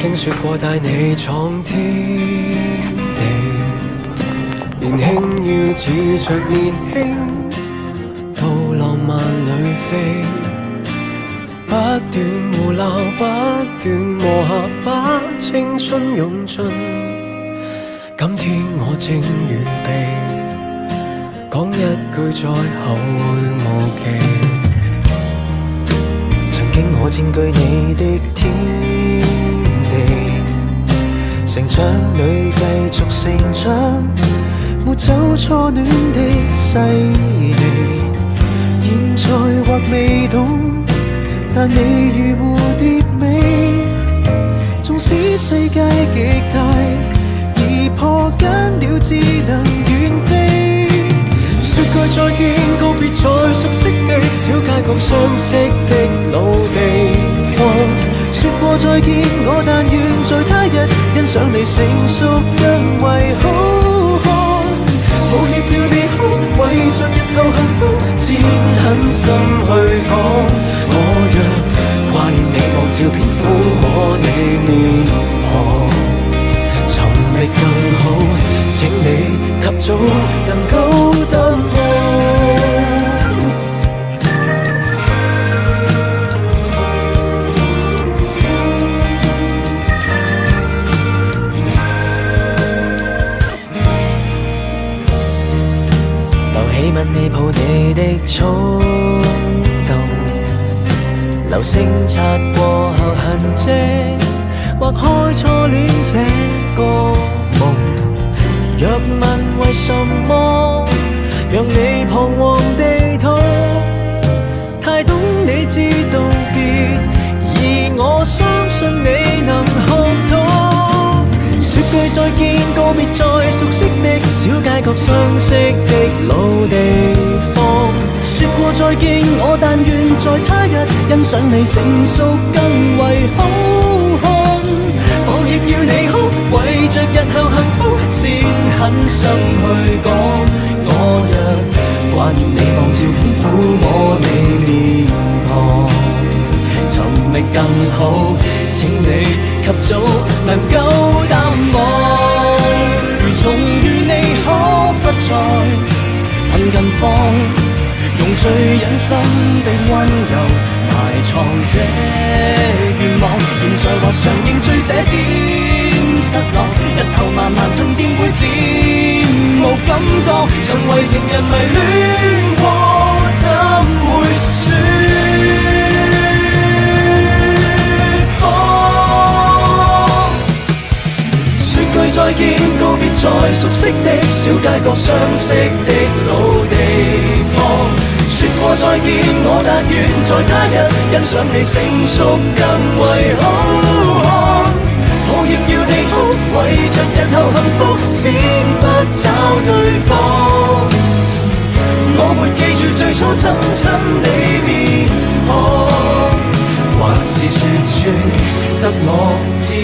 經說過帶你闖天地，年輕要恃着年輕，到浪漫裏飛，不斷胡鬧，不斷磨合，把青春用盡。今天我正預備講一句再後會無期。曾經我佔據你的天地，成長裏繼續成長，沒走初戀的犀利。現在或未懂，但你如蝴蝶尾，縱使世界極大，而破間了只能遠飛。說句再見，告別在熟悉的小街角相識的老地方。說過再見，我但願在他日欣賞你成熟更為好看。抱歉要你哭，為着日後幸福先狠心去講。我若掛念你望照片撫摸你面龐，尋覓更好，請你及早能夠答我。留起吻你抱你的衝動，流星擦過後痕跡，劃開初戀這個夢。若問為什麼讓你彷徨地拖，太懂你知道別，而我相信你能學懂。說句再見，告別在熟悉的小街角相識的老地方。說過再見，我但願在他日欣賞你成熟更為好看。抱歉要你哭，為着日後幸福先狠心去講。我若掛念你望照片撫摸你面龐，尋覓更好，請你及早能夠答我。如重遇你可不再很近況，用最忍心的溫柔埋藏這願望。現在或常認罪這點失落，日後慢慢沉澱會漸無感覺。曾為情人迷戀過，怎會説謊？說句再見，告別在熟悉的小街角相識的老地方。說過再見，我但願在他日欣賞你成熟更為好看。抱歉要你哭，為着日後幸福先不找對方。我沒記住最初憎親你面龐，還是說穿得我自欺。